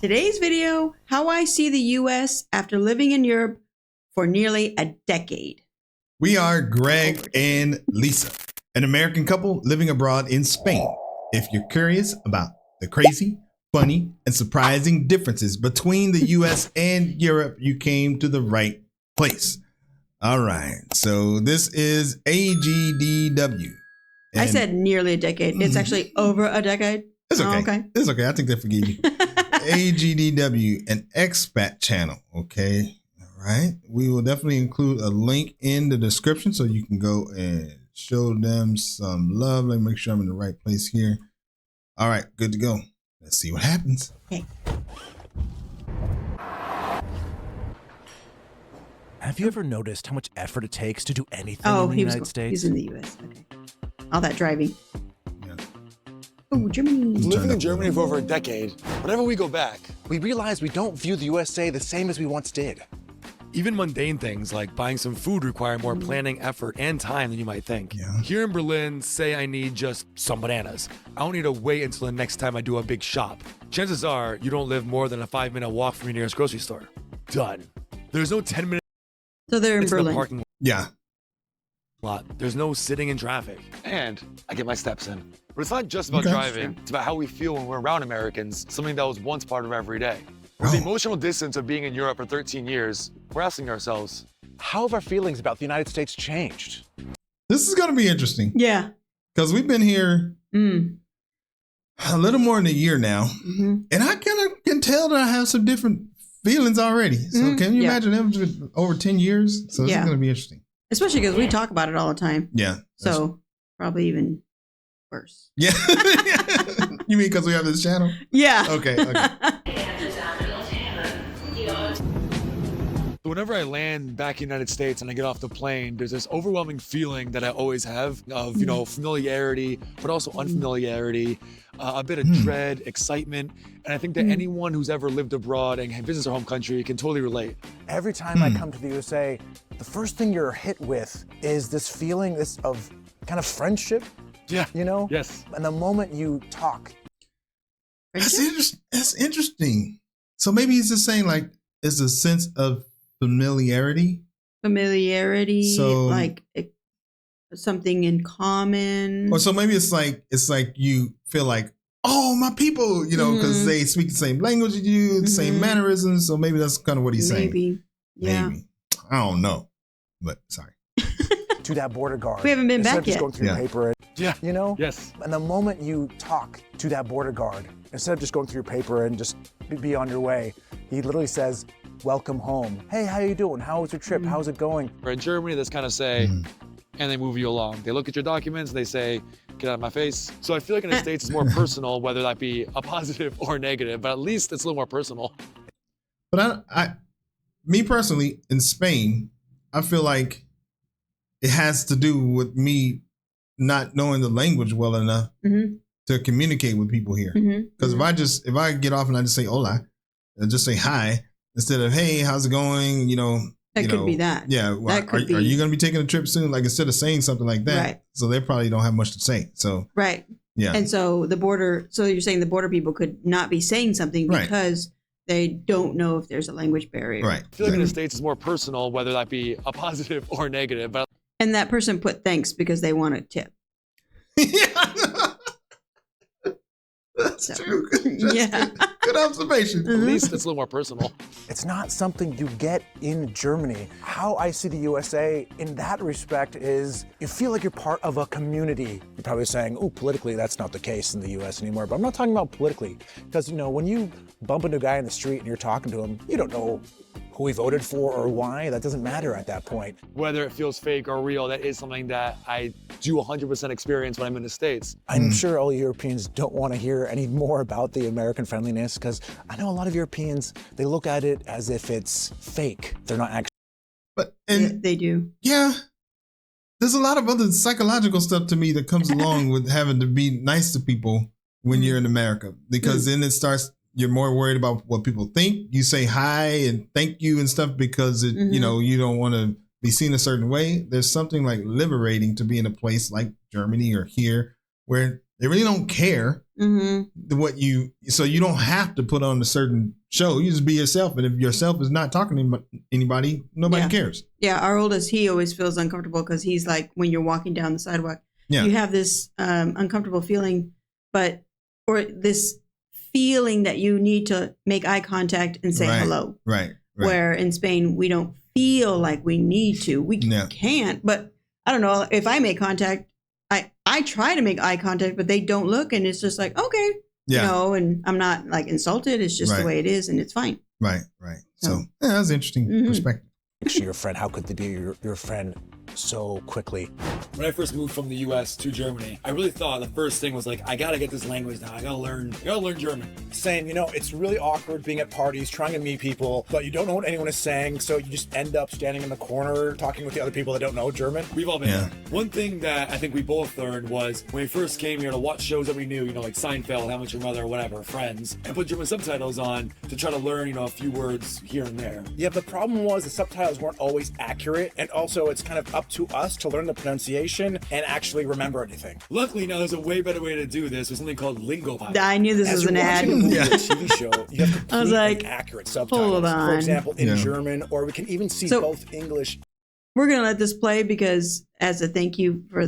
Today's video, how I see the U.S. after living in Europe for nearly a decade. We are Greg and Lisa, an American couple living abroad in Spain. If you're curious about the crazy, funny, and surprising differences between the U.S. and Europe, you came to the right place. All right, so this is AGDW. I said nearly a decade. It's actually over a decade. It's okay. Oh, okay. It's okay. I think they forgive you. AGDW, an expat channel. Okay. All right. We will definitely include a link in the description so you can go and show them some love. Let me make sure I'm in the right place here. All right. Good to go. Let's see what happens. Okay. Have you ever noticed how much effort it takes to do anything in the United States? He's in the U.S. Okay. All that driving. Yeah. Oh, Germany. Living in Germany for over a decade, whenever we go back, We realize we don't view the USA the same as we once did. Even mundane things like buying some food require more planning, effort, and time than you might think. Yeah. Here in Berlin, say I need just some bananas. I don't need to wait until the next time I do a big shop. Chances are you don't live more than a 5-minute walk from your nearest grocery store. Done. There's no 10 minutes So they're in in the Berlin. parking Yeah. lot. There's no sitting in traffic. and I get my steps in. But it's not just about Okay. driving, it's about how we feel when we're around Americans, something that was once part of our everyday. With the Oh. emotional distance of being in Europe for 13 years, we're asking ourselves, How have our feelings about the United States changed? This is going to be interesting Yeah. because we've been here Mm. a little more than a year now. hmm And I kind of can tell that I have some different feelings already. So Mhm. can you Yeah. imagine them for over 10 years? So this is Yeah. going to be interesting. Especially because we talk about it all the time. Yeah. that's- So probably even worse. Yeah. You mean because we have this channel? Yeah. Okay. whenever I land back in the United States and I get off the plane, there's this overwhelming feeling that I always have of, familiarity, but also unfamiliarity, a bit of dread, excitement. And I think that anyone who's ever lived abroad and visits their home country can totally relate. Every time I come to the USA, the first thing you're hit with is this feeling of kind of friendship, Yeah. you know? Yes. And the moment you talk, That's interesting. So maybe he's just saying like it's a sense of familiarity. Familiarity, So- like something in common. Or so maybe it's like you feel like, oh, my people, because they speak the same language as you, the same mannerisms. So maybe that's kind of what he's saying. Maybe. Yeah. Maybe. I don't know. But sorry. to that border guard. We haven't been instead back of just yet. going through your Yeah. paper, Yeah. you know? Yes. And the moment you talk to that border guard, instead of just going through your paper and just be on your way, he literally says, welcome home. Hey, how you doing? How was your trip? How's it going? Or in Germany, that's kind of say, and they move you along. They look at your documents, they say, get out of my face. So I feel like in the States it's more personal, whether that be a positive or negative, but at least it's a little more personal. But me personally, in Spain, I feel like it has to do with me not knowing the language well enough Mhm. to communicate with people here. Mhm. Because if I get off and I just say hola, and just say hi instead of hey, how's it going? That could be that. Yeah, well, That could are be- you going to be taking a trip soon? Like instead of saying something like that, Right. so they probably don't have much to say. So Right. yeah, And so so you're saying the border people could not be saying something Right. because they don't know if there's a language barrier. right. I feel like in the States it's more personal, whether that be a positive or negative, but And that person put thanks because they want a tip. Yeah. That's So- true. That's Yeah. good observation. at least it's a little more personal. It's not something you get in Germany. How I see the USA in that respect is you feel like you're part of a community. You're probably saying, oh, politically, that's not the case in the US anymore. But I'm not talking about politically. Because, when you bump into a guy in the street and you're talking to him, you don't know who he voted for or why. That doesn't matter at that point. Whether it feels fake or real, that is something that I do 100% experience when I'm in the States. I'm sure all Europeans don't want to hear any more about the American friendliness because I know a lot of Europeans, they look at it as if it's fake. They're not actually. But They do. yeah, there's a lot of other psychological stuff to me that comes along with having to be nice to people when you're in America, because then it starts. You're more worried about what people think. You say hi and thank you and stuff because you don't want to be seen a certain way. There's something like liberating to be in a place like Germany or here where they really don't care what you, so you don't have to put on a certain show. You just be yourself. And if yourself is not talking to anybody, nobody Yeah. cares. Yeah, our oldest, he always feels uncomfortable because he's like, when you're walking down the sidewalk, Yeah. you have this uncomfortable feeling, or this feeling that you need to make eye contact and say Right. hello. Right. Right. Where in Spain, we don't feel like we need to. We Yeah. can't, but I don't know. If I make contact, I try to make eye contact, but they don't look. And it's just like, okay, Yeah. you know, and I'm not like insulted. It's just Right. the way it is and it's fine. Right. Right. So So- yeah, that's an interesting Mhm. perspective. To your friend, how could they be your friend so quickly? When I first moved from the US to Germany, I really thought the first thing was like, I gotta get this language now. I gotta learn German. Saying, it's really awkward being at parties, trying to meet people, but you don't know what anyone is saying, so you just end up standing in the corner talking with the other people that don't know German. We've all been Yeah. there. One thing that I think we both learned was when we first came here to watch shows that we knew, like Seinfeld, How Much Your Mother, or whatever, Friends, and put German subtitles on to try to learn, a few words here and there. Yeah, the problem was the subtitles weren't always accurate, and also it's kind of up to us to learn the pronunciation and actually remember anything. Luckily, now there's a way better way to do this. There's something called Lingopie. I knew this As was you're an ad. watching a movie Yeah. or TV show, you have complete I was like, and accurate subtitles. hold For on. example, in Yeah. German, or we can even see So- both English. We're going to let this play because as a thank you for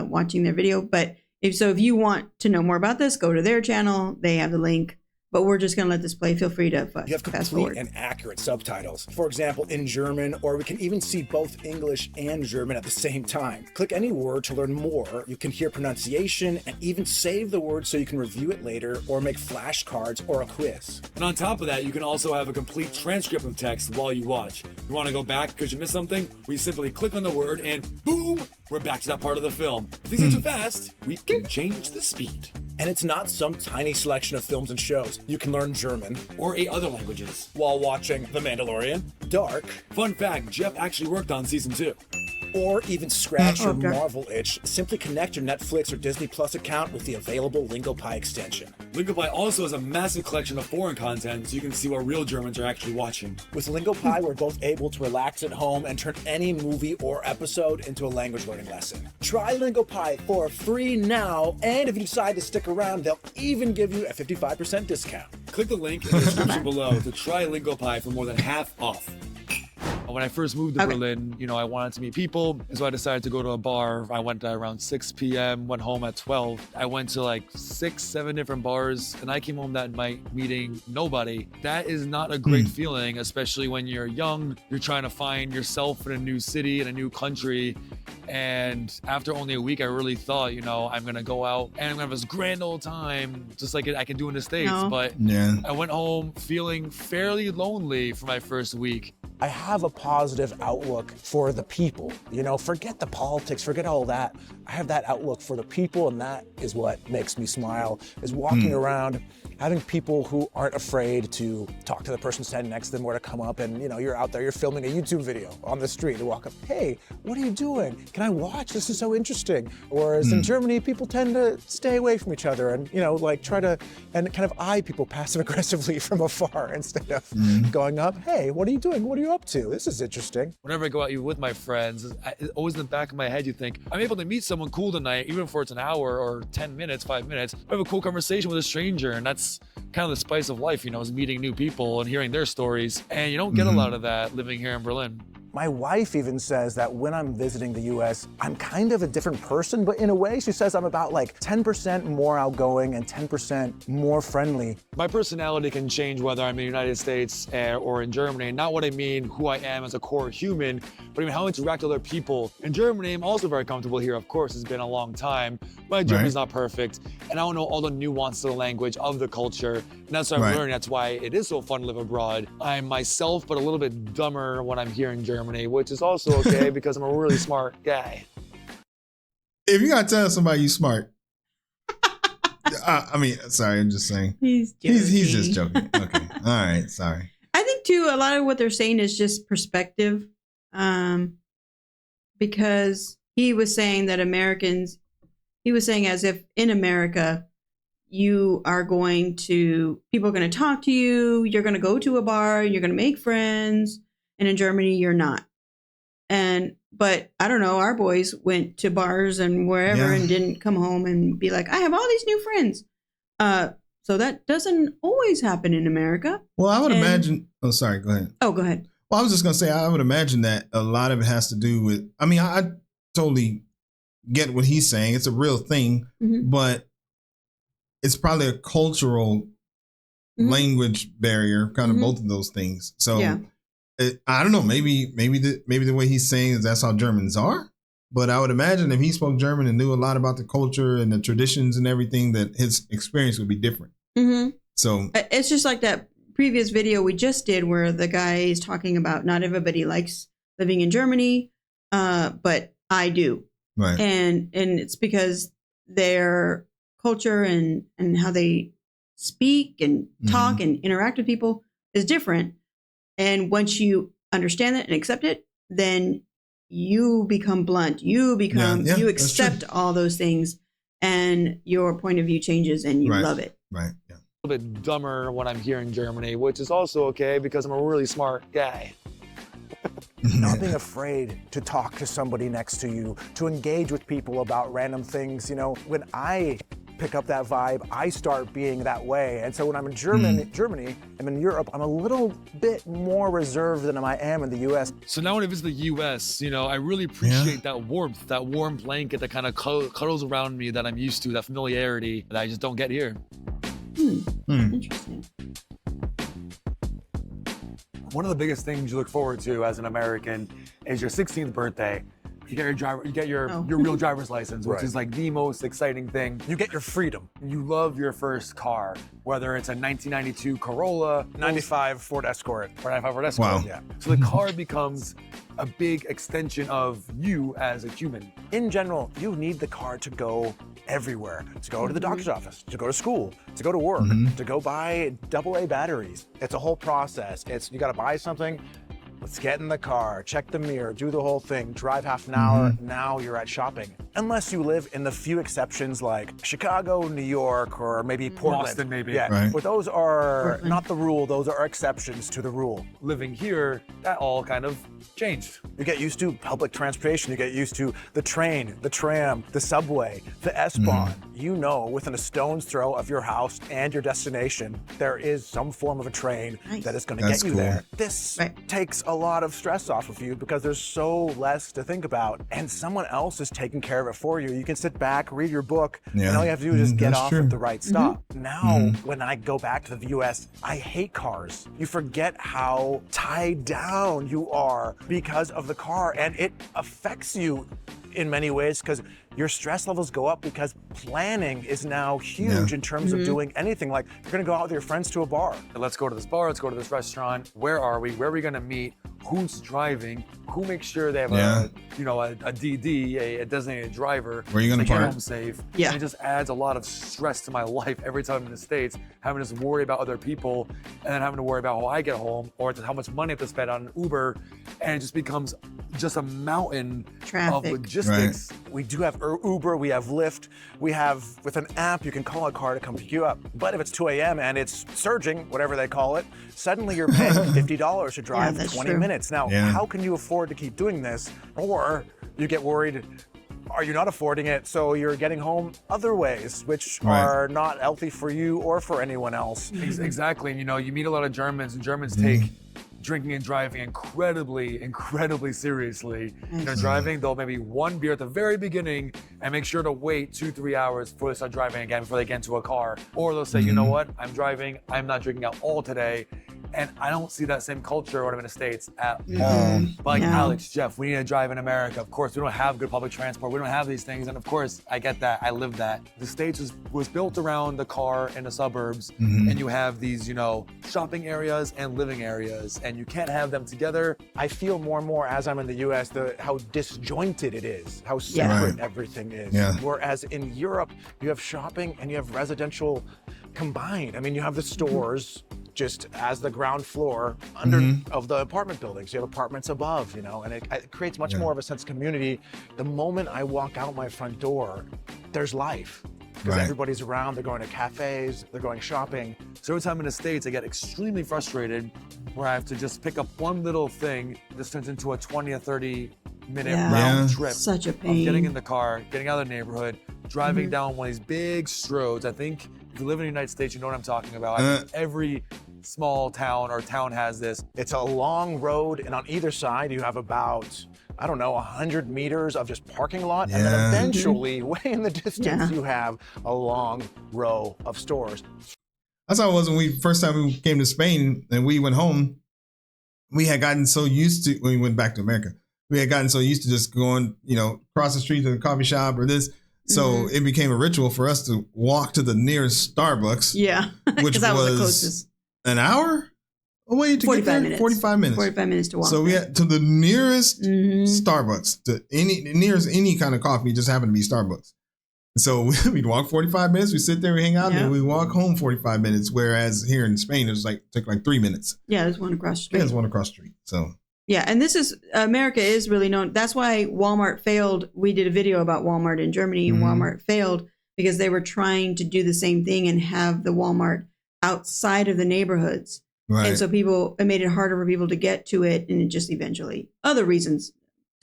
watching their video. But if you want to know more about this, go to their channel. They have the link. But we're just going to let this play. Feel free to You have fast complete forward. and accurate subtitles. For example, in German, or we can even see both English and German at the same time. Click any word to learn more. You can hear pronunciation and even save the word so you can review it later or make flashcards or a quiz. And on top of that, you can also have a complete transcript of text while you watch. You want to go back because you missed something? We simply click on the word and boom, we're back to that part of the film. If things are too fast, we can change the speed. And it's not some tiny selection of films and shows. You can learn German Or 8 other languages. while watching The Mandalorian, Dark, Fun fact, Jeff actually worked on season 2. or even scratch your Okay. Marvel itch. Simply connect your Netflix or Disney Plus account with the available Lingopie extension. Lingopie also has a massive collection of foreign content, so you can see what real Germans are actually watching. With Lingopie, we're both able to relax at home and turn any movie or episode into a language learning lesson. Try Lingopie for free now, and if you decide to stick around, they'll even give you a 55% discount. Click the link in the description below to try Lingopie for more than half off. When I first moved to Okay. Berlin, I wanted to meet people, and so I decided to go to a bar. I went around 6 p.m., went home at 12. I went to like 6, 7 different bars, and I came home that night meeting nobody. That is not a great feeling, especially when you're young. You're trying to find yourself in a new city, in a new country. And after only a week, I really thought, I'm going to go out and I'm going to have this grand old time, just like I can do in the States. No. But Yeah. I went home feeling fairly lonely for my first week. I have a positive outlook for the people. Forget the politics, forget all that. I have that outlook for the people, and that is what makes me smile, is walking around, having people who aren't afraid to talk to the person standing next to them or to come up and, you're out there, you're filming a YouTube video on the street. They walk up, hey, what are you doing? Can I watch? This is so interesting. Whereas in Germany, people tend to stay away from each other and, try to, and kind of eye people passive aggressively from afar instead of going up, hey, what are you doing? What are you up to? This is interesting. Whenever I go out with my friends, always in the back of my head, you think, I'm able to meet someone cool tonight, even if it's an hour or 10 minutes, 5 minutes. I have a cool conversation with a stranger, and that's kind of the spice of life, is meeting new people and hearing their stories. And you don't get a lot of that living here in Berlin. My wife even says that when I'm visiting the US, I'm kind of a different person, but in a way, she says I'm about like 10% more outgoing and 10% more friendly. My personality can change whether I'm in the United States or in Germany. Not what I mean who I am as a core human, but even how I interact with other people. In Germany, I'm also very comfortable here. Of course, it's been a long time. My German's not perfect, and I don't know all the nuance of the language, of the culture, and that's what I'm learning. That's why it is so fun to live abroad. I'm myself, but a little bit dumber when I'm here in Germany, which is also okay because I'm a really smart guy. If you gotta tell somebody you smart, sorry, I'm just saying. He's joking. He's just joking. Okay. All right. Sorry. I think too, a lot of what they're saying is just perspective. Because he was saying that he was saying as if in America, people are going to talk to you, you're going to go to a bar, you're going to make friends. And in Germany, you're not. But I don't know, our boys went to bars and wherever Yeah. and didn't come home and be like, I have all these new friends. So that doesn't always happen in America. Well, I would And- imagine. Oh, sorry. Go ahead. Oh, go ahead. Well, I was just gonna say I would imagine that a lot of it has to do with. I mean, I totally get what he's saying. It's a real thing, Mhm. but it's probably a cultural Mhm. language barrier, kind of Mhm. both of those things. So Yeah. I don't know. Maybe the way he's saying is that's how Germans are. But I would imagine if he spoke German and knew a lot about the culture and the traditions and everything, that his experience would be different. Mm-hmm. So It's just like that previous video we just did where the guy is talking about not everybody likes living in Germany, but I do. right, And it's because their culture and how they speak and talk and interact with people is different. And once you understand it and accept it, then you become blunt. You become Yeah, you that's true. accept all those things, and your point of view changes, and you Right. love it. right, yeah. A little bit dumber when I'm here in Germany, which is also okay because I'm a really smart guy. Not being afraid to talk to somebody next to you, to engage with people about random things. You know, when I pick up that vibe, I start being that way. And so when I'm in Germany, I'm in Europe, I'm a little bit more reserved than I am in the US. So now when I visit the US, you know, I really appreciate that warmth, that warm blanket that kind of cuddles around me that I'm used to, that familiarity that I just don't get here. Interesting. One of the biggest things you look forward to as an American is your 16th birthday. You get your Oh. real driver's license, which Right. is like the most exciting thing. You get your freedom. You love your first car, whether it's a 1992 Corolla, 95 Ford Escort. or 95 Ford Escort. Wow. Yeah. So the car becomes a big extension of you as a human. In general, you need the car to go everywhere. To go to the doctor's office, to go to school, to go to work, to go buy AA batteries. It's a whole process. You gotta buy something, let's get in the car, check the mirror, do the whole thing, drive half an hour, now you're at shopping. Unless you live in the few exceptions like Chicago, New York, or maybe Portland. Boston, maybe. Yeah, Right. but those are Portland. not the rule, those are exceptions to the rule. Living here, that all kind of changed. You get used to public transportation. You get used to the train, the tram, the subway, the S-Bahn. You know, within a stone's throw of your house and your destination, there is some form of a train Nice. that is going to That's get you cool. there. This Right. takes a lot of stress off of you because there's so less to think about, and someone else is taking care of it for you. You can sit back, read your book, Yeah. and all you have to do is just get That's off true. at the right stop. Now, when I go back to the US, I hate cars. You forget how tied down you are because of the car, and it affects you in many ways because your stress levels go up because planning is now huge Yeah. in terms of doing anything. Like you're gonna go out with your friends to a bar. Let's go to this bar, let's go to this restaurant. Where are we? Where are we gonna meet? Who's driving? Who makes sure they have Yeah. a DD, a designated driver? Where you gonna to get park? home safe. Yeah. And it just adds a lot of stress to my life every time I'm in the States, having to just worry about other people and then having to worry about how I get home or just how much money I have to spend on Uber. And it just becomes just a mountain of Traffic. logistics. We do have Uber, we have Lyft, we have, with an app, you can call a car to come pick you up. But if it's 2 a.m. and it's surging, whatever they call it, suddenly you're paying $50 to drive that's 20 true. minutes. Now, Yeah. how can you afford to keep doing this? Or you get worried, are you not affording it? So you're getting home other ways, which Right. are not healthy for you or for anyone else. Exactly. And you meet a lot of Germans, and Germans take drinking and driving incredibly seriously. Nice. Driving, they'll maybe one beer at the very beginning and make sure to wait 2-3 hours before they start driving again, before they get into a car. Or they'll say, you know what, I'm driving, I'm not drinking at all today. And I don't see that same culture when I'm in the States at all. But like No. Alex, Jeff, we need to drive in America. Of course, we don't have good public transport. We don't have these things. And of course, I get that. I live that. The States was built around the car in the suburbs. And you have these, shopping areas and living areas. And you can't have them together. I feel more and more as I'm in the US how disjointed it is, how separate Right. everything is. Yeah. Whereas in Europe, you have shopping and you have residential combined. I mean, you have the stores just as the ground floor under of the apartment buildings. You have apartments above, and it creates much more of a sense of community. The moment I walk out my front door, there's life. Because Right. everybody's around, they're going to cafes, they're going shopping. So every time in the States, I get extremely frustrated where I have to just pick up one little thing. This turns into a 20 or 30 minute Yeah. round Yeah. trip Such a of pain. getting in the car, getting out of the neighborhood, driving down one of these big roads. I think If you live in the United States, you know what I'm talking about. I think every small town or town has this. It's a long road, and on either side, you have about, I don't know, 100 meters of just parking lot. And then Yeah. eventually, way in the distance, Yeah. you have a long row of stores. That's how it was when we first time we came to Spain and we went home. We had gotten so used to when we went back to America. We had gotten so used to just going, across the street to the coffee shop or this. So it became a ritual for us to walk to the nearest Starbucks, Yeah. which Because that was the was closest. an hour away to 45 get there. minutes. 45 minutes. 45 minutes to walk. So we had to the nearest Mhm. Starbucks, to nearest any kind of coffee, just happened to be Starbucks. So we'd walk 45 minutes, we sit there, we hang out, Yeah. and we walk home 45 minutes. Whereas here in Spain, it was took like 3 minutes. Yeah, there's one across the street. There's one across the street. So Yeah, and this is America is really known. That's why Walmart failed. We did a video about Walmart in Germany, and Mhm. Walmart failed because they were trying to do the same thing and have the Walmart outside of the neighborhoods. right. And so it made it harder for people to get to it, and it just eventually other reasons,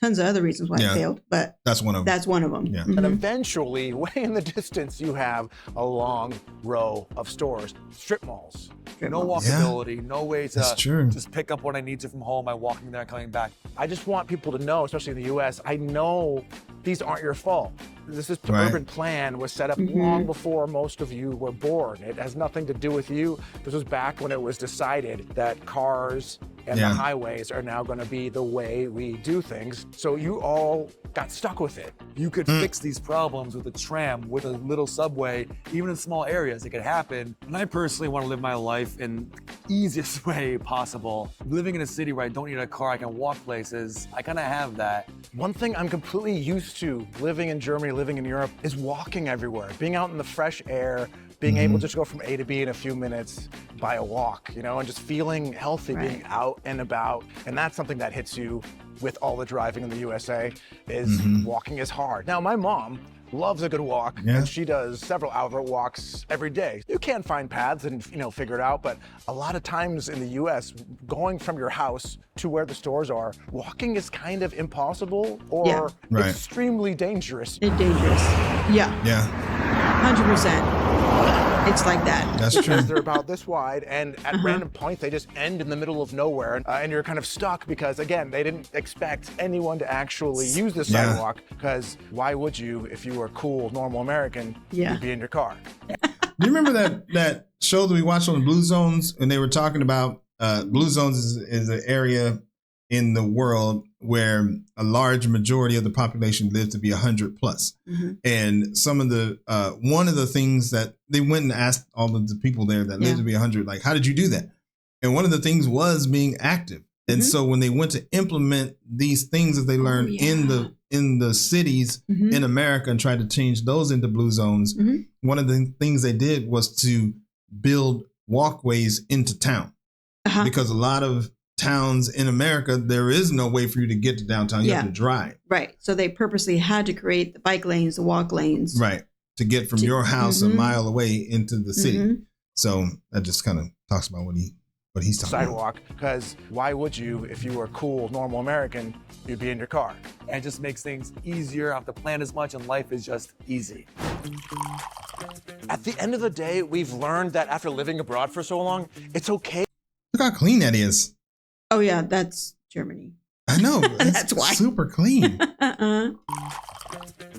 tons of other reasons why Yeah. it failed, but That's one of them. that's one of them. Yeah. Mhm. And eventually, way in the distance, you have a long row of stores, strip malls. No malls. walkability, no way That's to true. just pick up what I need to from home by walking there and coming back. I just want people to know, especially in the US, I know these aren't your fault. This Right. urban plan was set up Mhm. long before most of you were born. It has nothing to do with you. This was back when it was decided that cars and Yeah. the highways are now going to be the way we do things. So you all got stuck with it. You could fix these problems with a tram, with a little subway, even in small areas. It could happen. And I personally want to live my life in the easiest way possible. Living in a city where I don't need a car, I can walk places. I kind of have that. One thing I'm completely used to living in Germany, living in Europe, is walking everywhere, being out in the fresh air, being able to just go from A to B in a few minutes by a walk, and just feeling healthy, being Right. out and about. And that's something that hits you with all the driving in the USA is walking is hard. Now, my mom loves a good walk, Yeah. and she does several hour walks every day. You can find paths and figure it out, but a lot of times in the US, going from your house to where the stores are, walking is kind of impossible or Yeah. Right. extremely dangerous. It's dangerous. Yeah, Yeah, 100%. It's like that. that's true. They're about this wide, and at random points they just end in the middle of nowhere, and you're kind of stuck because, again, they didn't expect anyone to actually use the Yeah. sidewalk. Because why would you, if you were a cool, normal American, Yeah. you'd be in your car? Do you remember that show that we watched on Blue Zones? And they were talking about Blue Zones is an area in the world where a large majority of the population lives to be 100 plus. Mhm. And some of the one of the things that they went and asked all of the people there that Yeah. lived to be 100, like, how did you do that? And one of the things was being active. And Mhm. so when they went to implement these things that they learned in the cities Mhm. in America and tried to change those into blue zones, Mhm. one of the things they did was to build walkways into town. Uh-huh. Because a lot of towns in America, there is no way for you to get to downtown. You have Yeah. to drive. Right. So they purposely had to create the bike lanes, the walk lanes. Right. To get from To- your house a Mhm. mile away into the city. Mhm. So that just kind of talks about what he's talking about. Sidewalk. Because why would you, if you were a cool, normal American, you'd be in your car? And it just makes things easier. I don't have to plan as much, and life is just easy. At the end of the day, we've learned that after living abroad for so long, it's okay. Look how clean that is. Oh yeah, that's Germany. I know. That's why. Super clean. Uh-uh.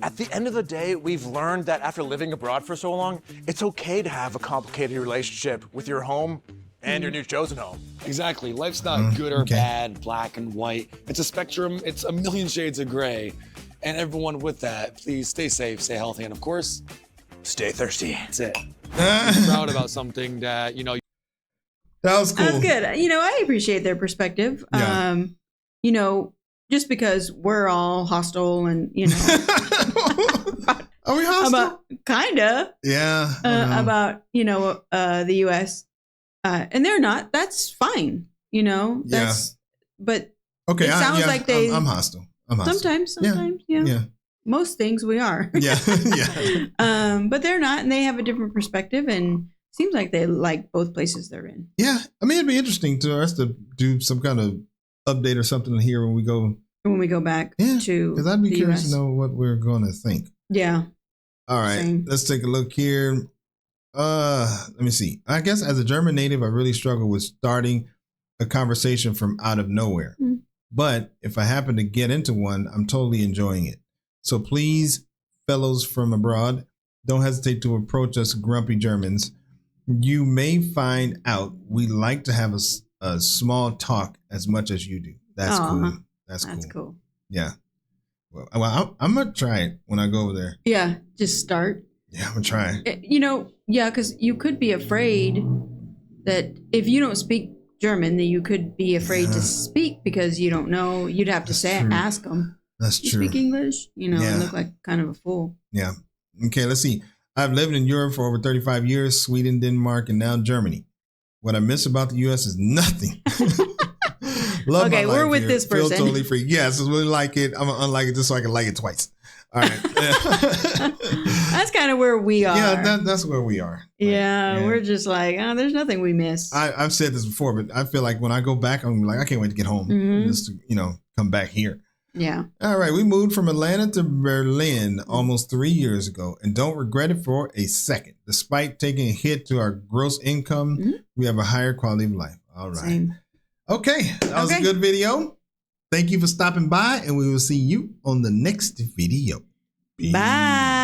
At the end of the day, we've learned that after living abroad for so long, it's okay to have a complicated relationship with your home and your new chosen home. Exactly. Life's not good or okay. bad, black and white. It's a spectrum. It's a million shades of gray. And everyone with that, please stay safe, stay healthy, and of course, Stay thirsty. that's it. Be proud about something that, That was cool. That's good. I appreciate their perspective. Yeah. Just because we're all hostile and Are we hostile? about kinda Yeah. I don't know. about the U.S. And they're not. That's fine. That's but Okay. it sounds like they- I'm hostile. I'm hostile. sometimes, Yeah. Yeah. most things we are. Yeah. Yeah. But they're not, and they have a different perspective, and seems like they like both places they're in. Yeah. I mean, it'd be interesting to us to do some kind of update or something here when we go. When we go back Yeah, to Because I'd be the curious US. to know what we're going to think. Yeah. All right. Same. Let's take a look here. Let me see. I guess as a German native, I really struggle with starting a conversation from out of nowhere. Mm. But if I happen to get into one, I'm totally enjoying it. So please, fellows from abroad, don't hesitate to approach us grumpy Germans. You may find out we like to have a small talk as much as you do. That's Aw, cool. That's cool. Yeah. Well, I'm going to try it when I go over there. Yeah, just start. Yeah, I'm going to try. Yeah, because you could be afraid that if you don't speak German, that you could be afraid to speak because you don't know. You'd have to ask them. That's You true. speak English? Yeah. And look like kind of a fool. Yeah. Okay, let's see. I've lived in Europe for over 35 years, Sweden, Denmark, and now Germany. What I miss about the U.S. is nothing. Love Okay, my we're life with here. this Feel person. totally free. Yes, I really like it. I'm going to unlike it just so I can like it twice. All right. That's kind of where we are. Yeah, that's where we are. Yeah, we're just like, there's nothing we miss. I've said this before, but I feel like when I go back, I'm like, I can't wait to get home. Mhm. Just to, come back here. Yeah. All right, we moved from Atlanta to Berlin almost 3 years ago and don't regret it for a second. Despite taking a hit to our gross income, Mhm. we have a higher quality of life. All right. Same. Okay, that was a Okay. good video. Thank you for stopping by, and we will see you on the next video. Peace. Bye.